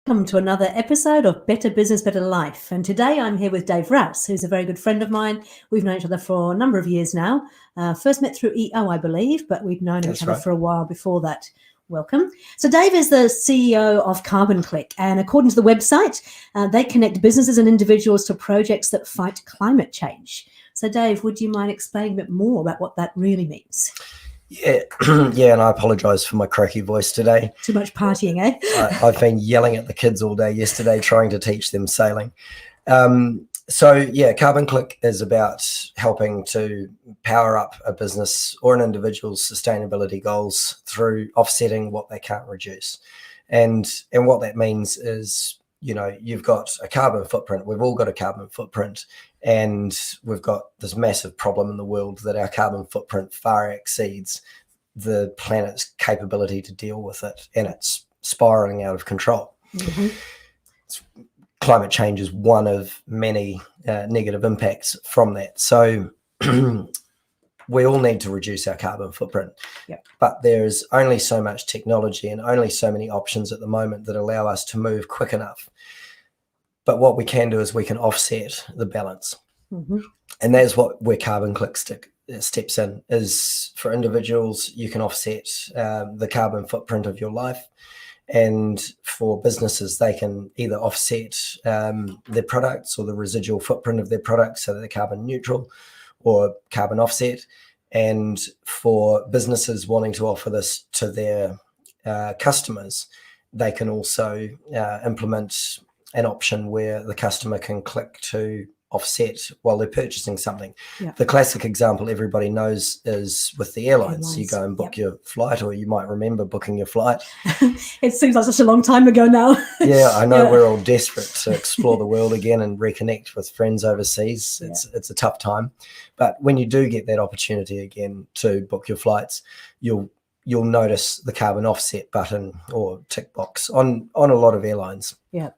Welcome to another episode of Better Business, Better Life. And today I'm here with Dave Rouse, who's a very good friend of mine. We've known each other for a number of years now. First met through EO, I believe, but we've known each other for a while before that. Welcome. So Dave is the CEO of CarbonClick, and according to the website, they connect businesses and individuals to projects that fight climate change. So Dave, would you mind explaining a bit more about what that really means? Yeah, and I apologise for my croaky voice today. Too much partying, eh? I've been yelling at the kids all day yesterday, trying to teach them sailing. CarbonClick is about helping to power up a business or an individual's sustainability goals through offsetting what they can't reduce. And what that means is, you've got a carbon footprint. We've all got a carbon footprint, and we've got this massive problem in the world that our carbon footprint far exceeds the planet's capability to deal with it, and it's spiraling out of control. Mm-hmm. Climate change is one of many negative impacts from that. So we all need to reduce our carbon footprint. Yep. But there's only so much technology and only so many options at the moment that allow us to move quick enough. But what we can do is we can offset the balance. Mm-hmm. And that's where CarbonClick steps in, is for individuals, you can offset the carbon footprint of your life. And for businesses, they can either offset their products or the residual footprint of their products so that they're carbon neutral or carbon offset. And for businesses wanting to offer this to their customers, they can also implement an option where the customer can click to offset while they're purchasing something. Yep. The classic example everybody knows is with the airlines. You go and book your flight, or you might remember booking your flight. It seems like such a long time ago now. Yeah, I know. We're all desperate to explore the world again and reconnect with friends overseas. It's a tough time. But when you do get that opportunity again to book your flights, you'll notice the carbon offset button or tick box on a lot of airlines. Yeah.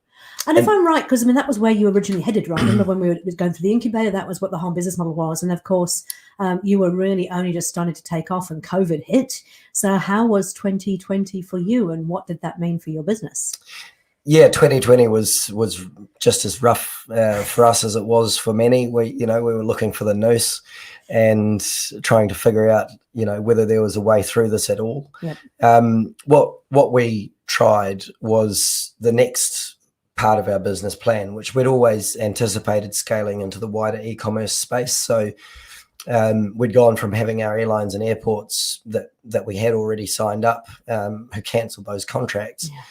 And if I'm right, because that was where you originally headed, right? Remember when we were going through the incubator, that was what the whole business model was. And of course, you were really only just starting to take off and COVID hit. So how was 2020 for you, and what did that mean for your business? Yeah, 2020 was just as rough for us as it was for many. We were looking for the noose and trying to figure out, whether there was a way through this at all. Yep. What we tried was the next part of our business plan, which we'd always anticipated scaling into the wider e-commerce space. So we'd gone from having our airlines and airports that we had already signed up, who cancelled those contracts. Yeah.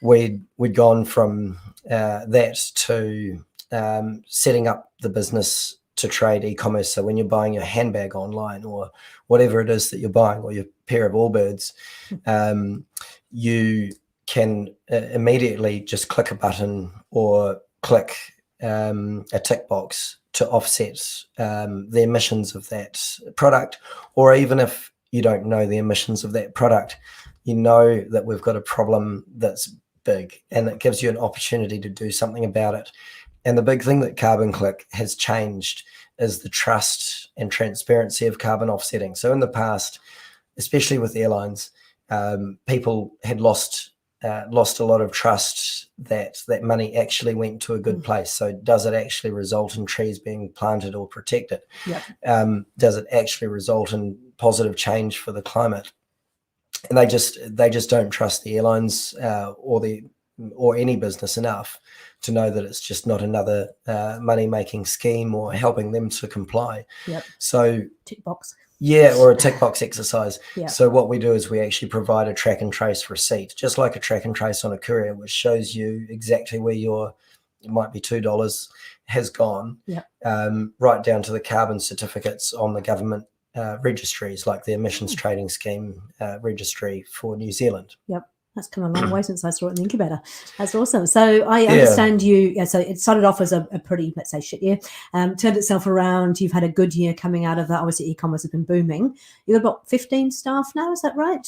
We'd gone from that to setting up the business to trade e-commerce. So when you're buying your handbag online or whatever it is that you're buying, or your pair of Allbirds, you can immediately just click a button or click a tick box to offset the emissions of that product. Or even if you don't know the emissions of that product, you know that we've got a problem that's big, and it gives you an opportunity to do something about it. And the big thing that CarbonClick has changed is the trust and transparency of carbon offsetting. So in the past, especially with airlines, people had lost a lot of trust that money actually went to a good place. So does it actually result in trees being planted or protected? Yep. Does it actually result in positive change for the climate? And they just don't trust the airlines or any business enough to know that it's just not another money-making scheme or helping them to comply. Yep. So tick box. Yeah, or a tick box exercise. Yeah. So what we do is we actually provide a track and trace receipt, just like a track and trace on a courier, which shows you exactly where it might be $2 has gone. Yep. Right down to the carbon certificates on the government registries, like the Emissions Trading Scheme registry for New Zealand. Yep. That's come a long way since I saw it in the incubator. That's awesome. So I understand so it started off as a pretty, let's say, shit year, turned itself around. You've had a good year coming out of that. Obviously, e-commerce has been booming. You've got about 15 staff now, is that right?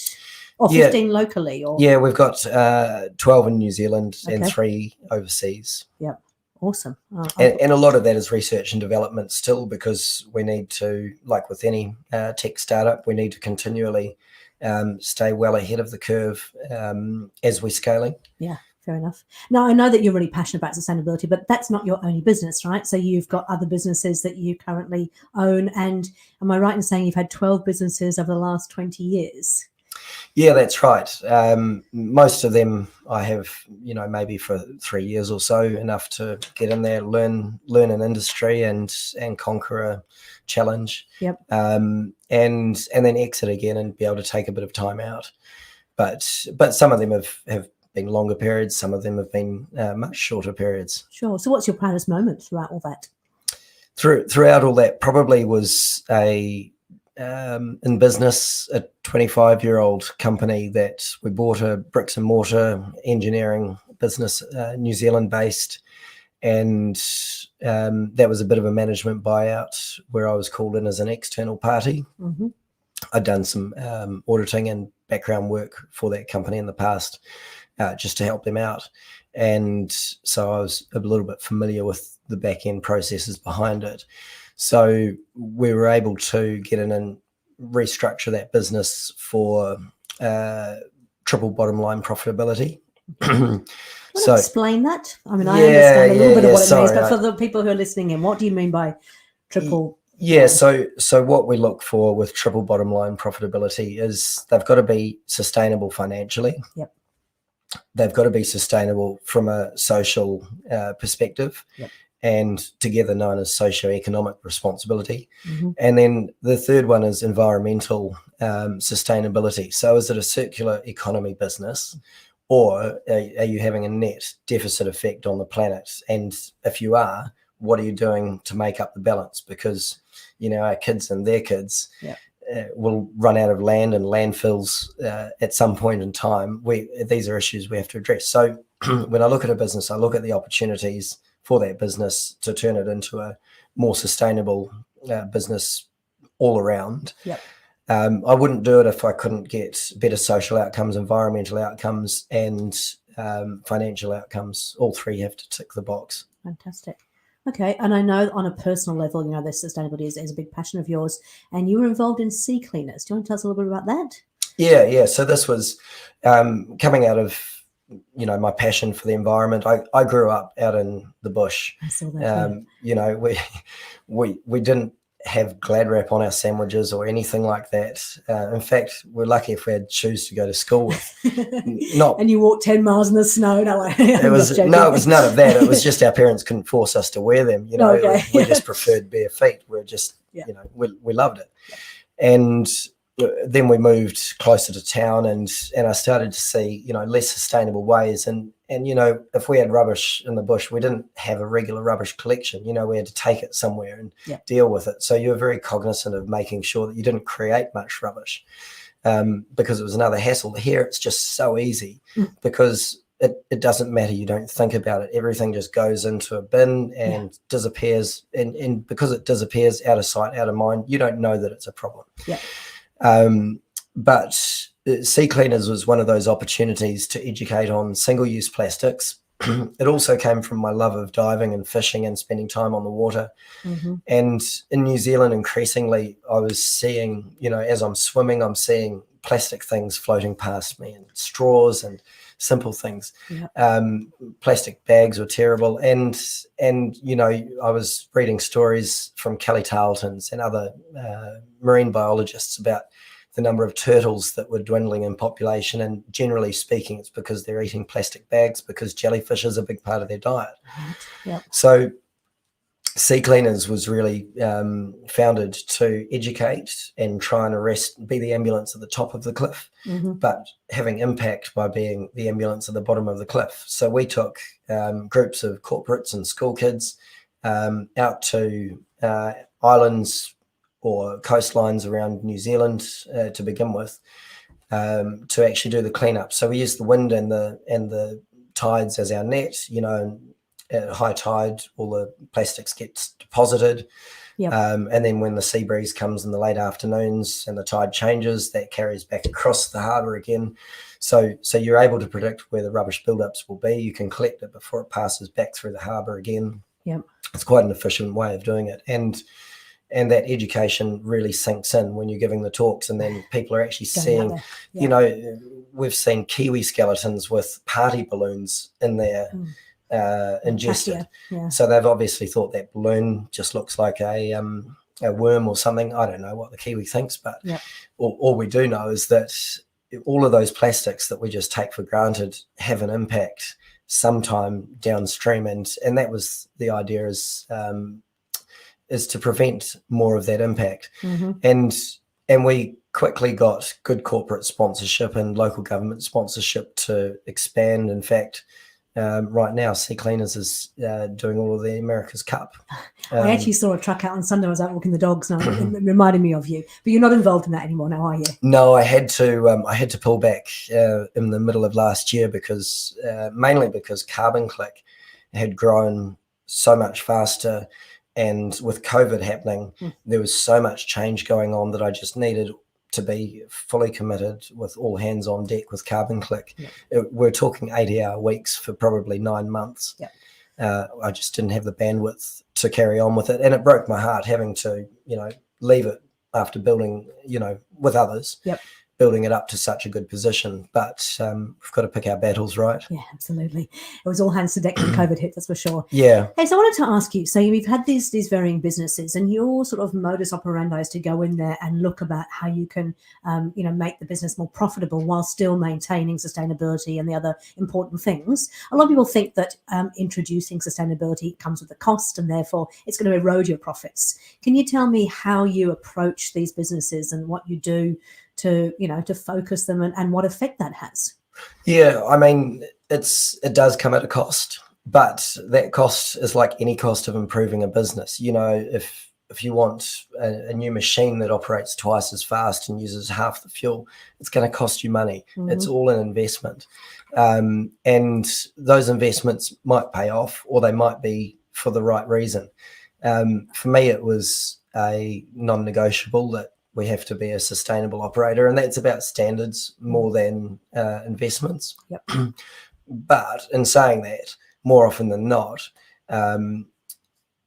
Or 15 locally? Or yeah, we've got 12 in New Zealand and 3 overseas. Yep. Awesome. And a lot of that is research and development still, because we need to, like with any tech startup, we need to continually stay well ahead of the curve as we're scaling. Yeah. Fair enough. Now, I know that you're really passionate about sustainability, but that's not your only business, right? So you've got other businesses that you currently own. And am I right in saying you've had 12 businesses over the last 20 years? Yeah, that's right. Most of them I have, maybe for 3 years or so, enough to get in there, learn an industry and conquer a challenge. Yep. And then exit again and be able to take a bit of time out. But some of them have been longer periods. Some of them have been much shorter periods. Sure. So what's your proudest moment throughout all that? Throughout all that probably was in business, a 25-year-old company that we bought, a bricks and mortar engineering business, New Zealand based. And that was a bit of a management buyout where I was called in as an external party. Mm-hmm. I'd done some auditing and background work for that company in the past, just to help them out. And so I was a little bit familiar with the back end processes behind it. So we were able to get in and restructure that business for triple bottom line profitability. So explain that. I mean, I understand a little bit of what it means, but for the people who are listening in, what do you mean by triple? Yeah, so what we look for with triple bottom line profitability is they've got to be sustainable financially. Yep. They've got to be sustainable from a social perspective. Yep. And together known as socio-economic responsibility. Mm-hmm. And then the third one is environmental sustainability. So is it a circular economy business, or are you having a net deficit effect on the planet? And if you are, what are you doing to make up the balance? Because, our kids and their kids will run out of land and landfills at some point in time. These are issues we have to address. So when I look at a business, I look at the opportunities for that business to turn it into a more sustainable business all around. Yep. I wouldn't do it if I couldn't get better social outcomes, environmental outcomes, and financial outcomes. All three have to tick the box. Fantastic. Okay, and I know on a personal level, this sustainability is a big passion of yours, and you were involved in SeaCleaners. Do you want to tell us a little bit about that? Yeah. So this was coming out of my passion for the environment. I grew up out in the bush. I saw that. We didn't have Glad wrap on our sandwiches or anything like that. In fact, we're lucky if we had shoes to go to school with. And you walked 10 miles in the sno. No, it was none of that. It was just our parents couldn't force us to wear them. Okay. We just preferred bare feet. We're just, we loved it. And then we moved closer to town, and I started to see, less sustainable ways. And if we had rubbish in the bush, we didn't have a regular rubbish collection. We had to take it somewhere and deal with it. So you were very cognizant of making sure that you didn't create much rubbish because it was another hassle. Here, it's just so easy because it doesn't matter. You don't think about it. Everything just goes into a bin and disappears. And because it disappears out of sight, out of mind, you don't know that it's a problem. Yeah. But SeaCleaners was one of those opportunities to educate on single-use plastics. It also came from my love of diving and fishing and spending time on the water. Mm-hmm. And in New Zealand, increasingly, I was seeing, as I'm swimming, I'm seeing plastic things floating past me, and straws and simple things. Yeah. Plastic bags were terrible. And I was reading stories from Kelly Tarleton's and other marine biologists about the number of turtles that were dwindling in population. And generally speaking, it's because they're eating plastic bags, because jellyfish is a big part of their diet. Yeah. So SeaCleaners was really founded to educate and try and be the ambulance at the top of the cliff, but having impact by being the ambulance at the bottom of the cliff. So we took groups of corporates and school kids out to islands or coastlines around New Zealand to begin with, to actually do the cleanup. So we used the wind and the tides as our net. At high tide, all the plastics gets deposited. Yep. And then when the sea breeze comes in the late afternoons and the tide changes, that carries back across the harbour again. So you're able to predict where the rubbish buildups will be. You can collect it before it passes back through the harbour again. Yep. It's quite an efficient way of doing it. And And that education really sinks in when you're giving the talks, and then people are actually seeing, we've seen Kiwi skeletons with party balloons in there ingested. So they've obviously thought that balloon just looks like a worm or something. I don't know what the Kiwi thinks, but all we do know is that all of those plastics that we just take for granted have an impact sometime downstream, and that was the idea, is to prevent more of that impact. And we quickly got good corporate sponsorship and local government sponsorship to expand. In fact, right now SeaCleaners is doing all of the America's Cup. I actually saw a truck out on Sunday. I was out walking the dogs, and it reminded me of you. But you're not involved in that anymore now, are you? No, I had to pull back in the middle of last year because mainly because CarbonClick had grown so much faster, and with COVID happening, there was so much change going on that I just needed to be fully committed with all hands on deck with CarbonClick. We're talking 80-hour weeks for probably 9 months. I just didn't have the bandwidth to carry on with it, and it broke my heart having to, leave it after building, with others, building it up to such a good position. But we've got to pick our battles, right? Yeah, absolutely. It was all hands to deck when COVID hit, that's for sure. Yeah. Hey, so I wanted to ask you, so we've had these varying businesses, and your sort of modus operandi is to go in there and look about how you can, make the business more profitable while still maintaining sustainability and the other important things. A lot of people think that introducing sustainability comes with a cost, and therefore it's going to erode your profits. Can you tell me how you approach these businesses and what you do to focus them and what effect that has? Yeah, I mean, it does come at a cost, but that cost is like any cost of improving a business. If you want a new machine that operates twice as fast and uses half the fuel, it's going to cost you money. It's all an investment. And those investments might pay off, or they might be for the right reason. For me, it was a non-negotiable that we have to be a sustainable operator, and that's about standards more than investments. But in saying that, more often than not,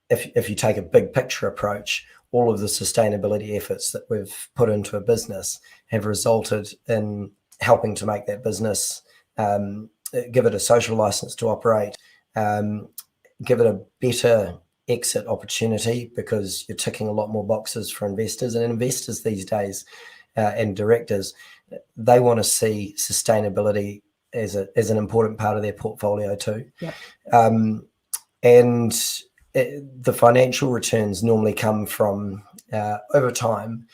if you take a big picture approach, all of the sustainability efforts that we've put into a business have resulted in helping to make that business, give it a social license to operate, give it a better exit opportunity, because you're ticking a lot more boxes for investors, and investors these days and directors, they want to see sustainability as an important part of their portfolio too. And the financial returns normally come from over time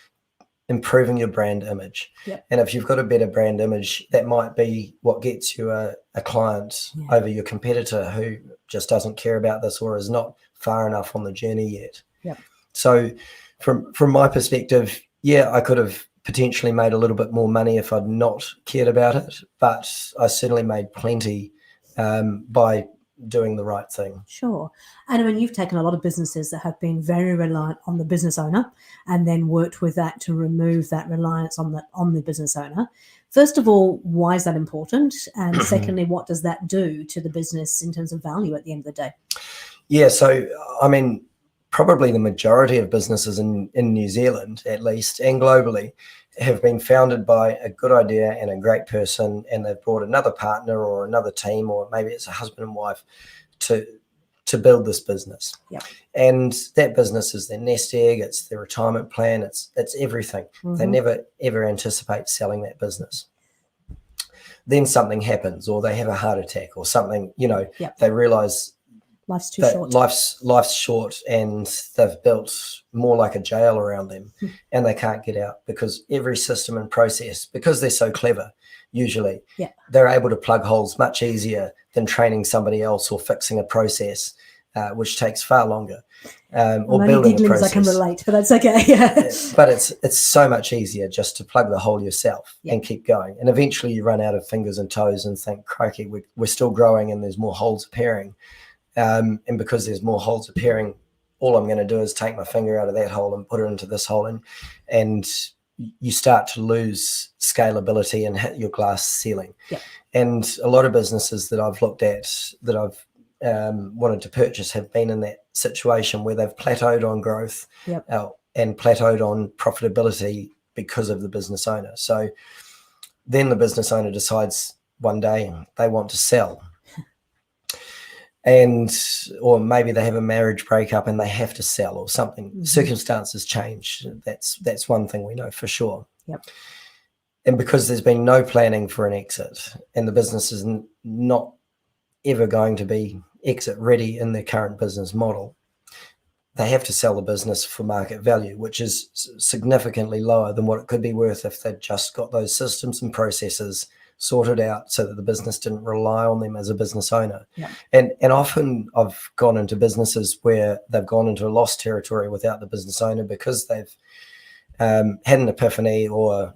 improving your brand image. And if you've got a better brand image, that might be what gets you a client over your competitor who just doesn't care about this or is not far enough on the journey yet. So from my perspective, I could have potentially made a little bit more money if I'd not cared about it, but I certainly made plenty by doing the right thing. Sure. And I mean, you've taken a lot of businesses that have been very reliant on the business owner and then worked with that to remove that reliance on the business owner. First of all, why is that important? And secondly, what does that do to the business in terms of value at the end of the day? Yeah, so I mean, probably the majority of businesses in New Zealand, at least, and globally, have been founded by a good idea and a great person, and they've brought another partner or another team, or maybe it's a husband and wife, to build this business. And that business is their nest egg, it's their retirement plan, it's everything. They never ever anticipate selling that business. Then something happens, or they have a heart attack or something, they realize life's too short. Life's short, and they've built more like a jail around them, and they can't get out, because every system and process, because they're so clever, usually they're able to plug holes much easier than training somebody else or fixing a process, which takes far longer. Or building a process. I can relate, but that's okay. But it's so much easier just to plug the hole yourself and keep going. And eventually you run out of fingers and toes and think, crikey, we're still growing and there's more holes appearing. And because there's more holes appearing, all I'm going to do is take my finger out of that hole and put it into this hole, and you start to lose scalability and hit your glass ceiling. And a lot of businesses that I've looked at, that I've wanted to purchase have been in that situation where they've plateaued on growth Yep. And plateaued on profitability because of the business owner. So then the business owner decides one day they want to sell. Or maybe they have a marriage breakup and they have to sell or something. Mm-hmm. Circumstances change. That's one thing we know for sure. Yep. And because there's been no planning for an exit and the business is not ever going to be exit ready in their current business model, they have to sell the business for market value, which is significantly lower than what it could be worth if they'd just got those systems and processes sorted out so that the business didn't rely on them as a business owner. Yeah. And often I've gone into businesses where they've gone into a lost territory without the business owner because they've had an epiphany or,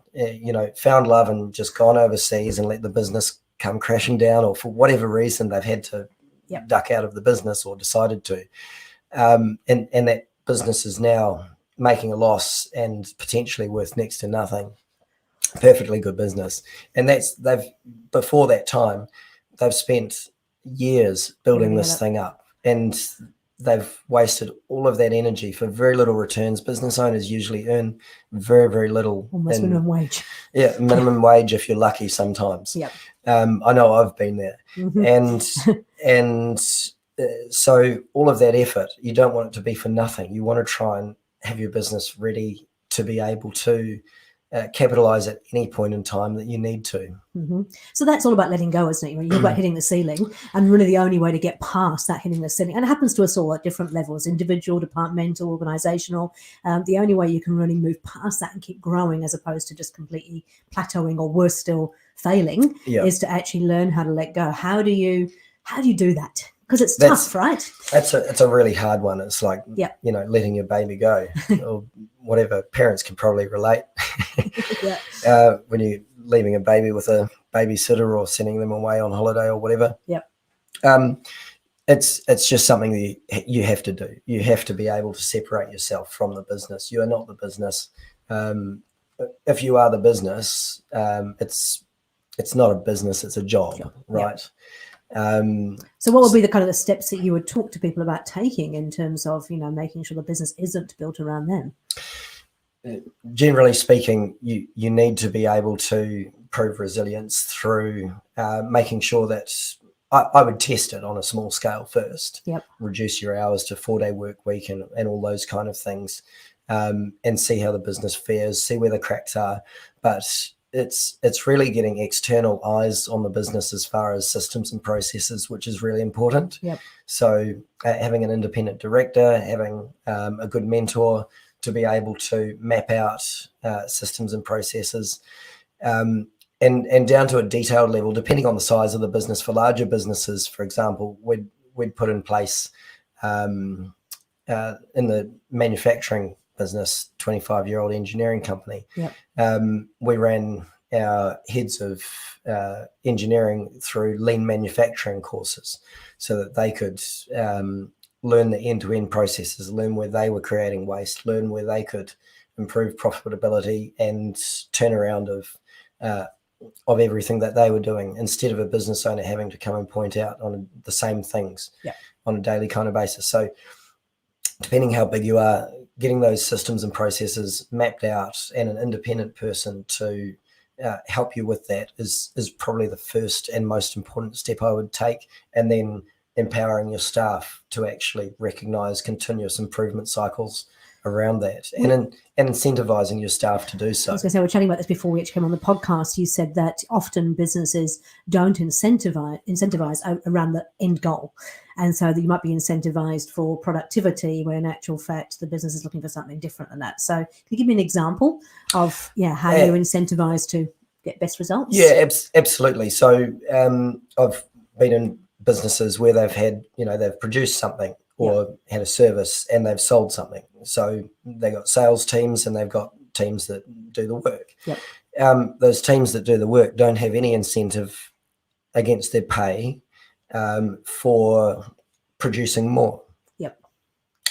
found love and just gone overseas and let the business come crashing down, or for whatever reason they've had to duck out of the business or decided to. And that business is now making a loss and potentially worth next to nothing. Perfectly good business. And before that time, they've spent years building this thing up, and they've wasted all of that energy for very little returns. Business owners usually earn very, very little. Almost minimum wage. Yeah, minimum wage if you're lucky sometimes. Yep. I know I've been there. Mm-hmm. And so all of that effort, you don't want it to be for nothing. You want to try and have your business ready to be able to capitalize at any point in time that you need to. Mm-hmm. So that's all about letting go, isn't it? You're about hitting the ceiling, and really the only way to get past that hitting the ceiling, and it happens to us all at different levels, individual, departmental, organizational, the only way you can really move past that and keep growing as opposed to just completely plateauing or worse still failing is to actually learn how to let go. How do you do that? Because it's tough, right? It's a really hard one. It's like, letting your baby go or whatever. Parents can probably relate. When you're leaving a baby with a babysitter or sending them away on holiday or whatever. Yep. It's just something that you have to do. You have to be able to separate yourself from the business. You are not the business. If you are the business, it's not a business, it's a job, right? So what would be the kind of the steps that you would talk to people about taking in terms of, making sure the business isn't built around them? Generally speaking, you need to be able to prove resilience through making sure that I would test it on a small scale first. Yep. Reduce your hours to 4-day work week and all those kind of things, and see how the business fares, see where the cracks are. But it's really getting external eyes on the business as far as systems and processes, which is really important. Yep. So having an independent director, having a good mentor to be able to map out systems and processes, and down to a detailed level, depending on the size of the business. For larger businesses, for example, we'd put in place in the manufacturing business, 25-year-old engineering company. Yep. We ran our heads of engineering through lean manufacturing courses so that they could learn the end-to-end processes, learn where they were creating waste, learn where they could improve profitability and turnaround of everything that they were doing, instead of a business owner having to come and point out on the same things on a daily kind of basis. So depending how big you are, getting those systems and processes mapped out and an independent person to help you with that is probably the first and most important step I would take. And then empowering your staff to actually recognize continuous improvement cycles around that, and incentivizing your staff to do so. I was going to say, we were chatting about this before we actually came on the podcast. You said that often businesses don't incentivize around the end goal. And so that you might be incentivized for productivity, where in actual fact, the business is looking for something different than that. So can you give me an example of how you're incentivized to get best results? Yeah, absolutely. So I've been in businesses where they've had, they've produced something or had a service and they've sold something. So they got sales teams and they've got teams that do the work. Yep. Those teams that do the work don't have any incentive against their pay for producing more. Yep.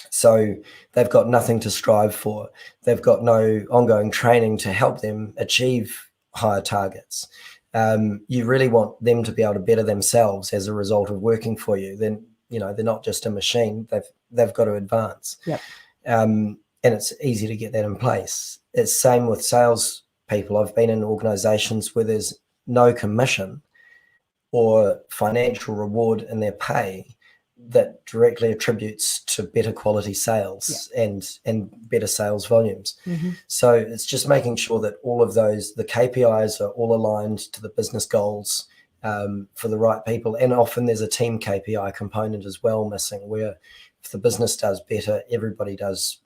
So they've got nothing to strive for. They've got no ongoing training to help them achieve higher targets. You really want them to be able to better themselves as a result of working for you. Then they're not just a machine. They've got to advance. Yep. And it's easy to get that in place. It's same with sales people. I've been in organizations where there's no commission or financial reward in their pay that directly attributes to better quality sales and better sales volumes. Mm-hmm. So it's just making sure that all of those, the KPIs are all aligned to the business goals for the right people. And often there's a team KPI component as well missing, where if the business does better, everybody does,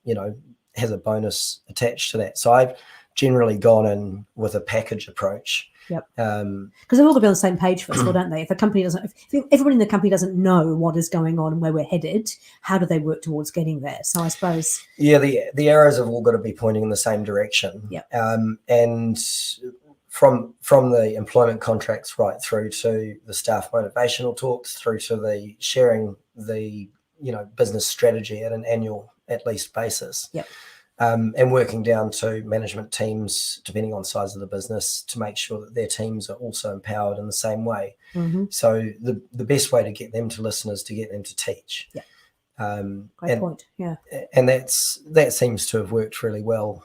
has a bonus attached to that. So I've generally gone in with a package approach. Yep. Because they've all got to be on the same page first of all, don't they? If a company doesn't, if everybody in the company doesn't know what is going on and where we're headed, how do they work towards getting there? So I suppose. Yeah, the arrows have all got to be pointing in the same direction. Yep. And from the employment contracts right through to the staff motivational talks, through to the sharing the business strategy at an annual at least basis. Yep. And working down to management teams, depending on size of the business, to make sure that their teams are also empowered in the same way. Mm-hmm. So the best way to get them to listen is to get them to teach. Yeah. Great point. Yeah. And that seems to have worked really well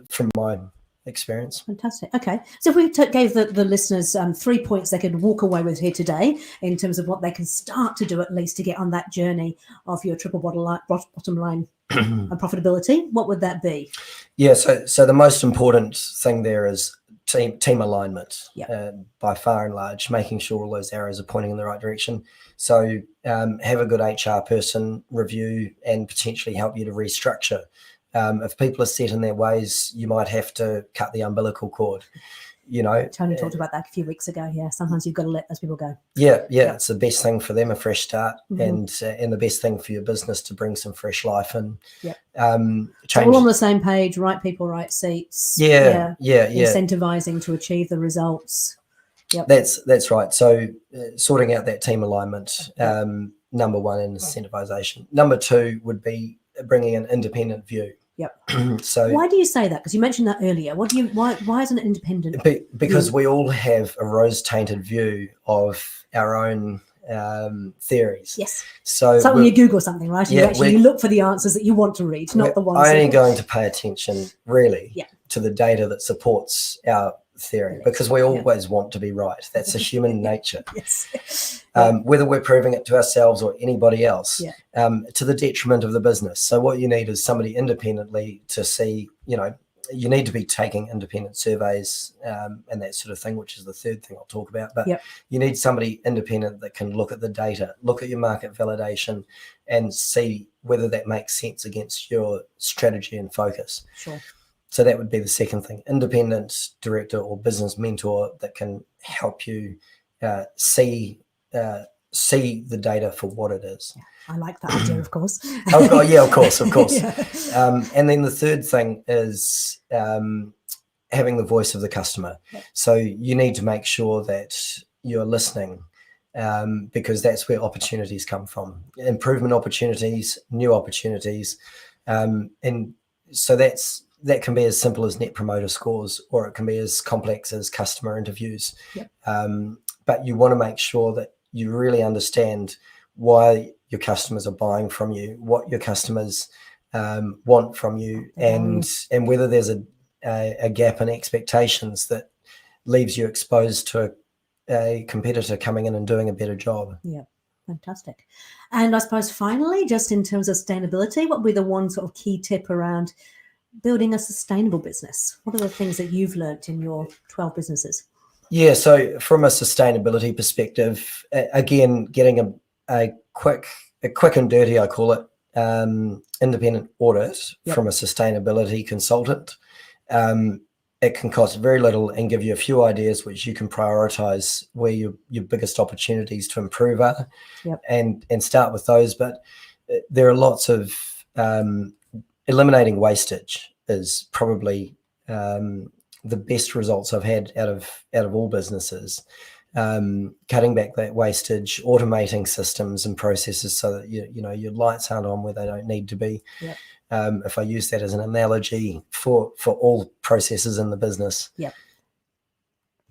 from my experience. Fantastic. Okay. So if we gave the listeners 3 points they could walk away with here today in terms of what they can start to do at least to get on that journey of your triple bottom line and profitability, what would that be? Yeah, so the most important thing there is team alignment. Yep. By far and large, making sure all those arrows are pointing in the right direction. So have a good HR person review and potentially help you to restructure. If people are set in their ways, you might have to cut the umbilical cord. Tony talked about that a few weeks ago. Yeah, sometimes you've got to let those people go. Yeah. It's the best thing for them, a fresh start, mm-hmm. and the best thing for your business to bring some fresh life in. Yeah. So all on the same page, right people, right seats. Yeah. Incentivizing to achieve the results. Yep. That's right. So sorting out that team alignment, number one, in incentivization. Number two would be bringing an independent view. Yep. So why do you say that? Because you mentioned that earlier. Why is it independent? Because we all have a rose-tainted view of our own theories. Yes. So it's like when you Google something, right? You look for the answers that you want to read, not the ones. I'm only going to pay attention really Yeah. to the data that supports our theory, because we always want to be right. That's a human nature. Yes. Whether we're proving it to ourselves or anybody else, Yeah. to the detriment of the business. So what you need is somebody independently to see, you need to be taking independent surveys and that sort of thing, which is the third thing I'll talk about. But you need somebody independent that can look at the data, look at your market validation, and see whether that makes sense against your strategy and focus. Sure. So that would be the second thing: independent director or business mentor that can help you see the data for what it is. I like that idea, of course. Of course. Yeah. And then the third thing is having the voice of the customer. Yep. So you need to make sure that you're listening, because that's where opportunities come from: improvement opportunities, new opportunities, and so that can be as simple as net promoter scores, or it can be as complex as customer interviews. Yep. But you want to make sure that you really understand why your customers are buying from you, what your customers want from you, and whether there's a gap in expectations that leaves you exposed to a competitor coming in and doing a better job. Yeah. Fantastic. And I suppose finally, just in terms of sustainability, what would be the one sort of key tip around building a sustainable business? What are the things that you've learnt in your 12 businesses? Yeah, so from a sustainability perspective, again, getting a quick and dirty, I call it, independent audit from a sustainability consultant. It can cost very little and give you a few ideas which you can prioritize where your biggest opportunities to improve are, and start with those. But there are lots of eliminating wastage is probably the best results I've had out of all businesses. Cutting back that wastage, automating systems and processes so that your lights aren't on where they don't need to be. If I use that as an analogy for all processes in the business.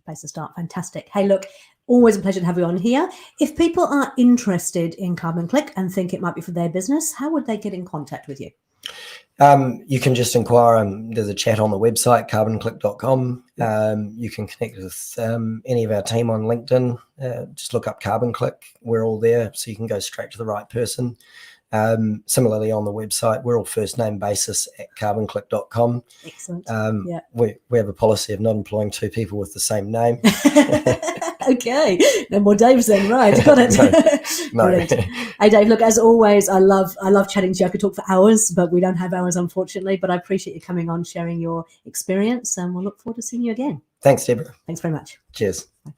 Place to start. Fantastic. Hey, look, Always a pleasure to have you on here. If people are interested in CarbonClick and think it might be for their business, how would they get in contact with you? You can just inquire. There's a chat on the website, carbonclick.com. You can connect with any of our team on LinkedIn. Just look up CarbonClick. We're all there, so you can go straight to the right person. Similarly, on the website, we're all first name basis at carbonclick.com. Excellent. We have a policy of not employing two people with the same name. Okay, no more Daves then, right? Got it. No. Hey Dave, look, as always, I love chatting to you. I could talk for hours, but we don't have hours, unfortunately. But I appreciate you coming on, sharing your experience, and we'll look forward to seeing you again. Thanks, Deborah. Thanks very much. Cheers. Bye.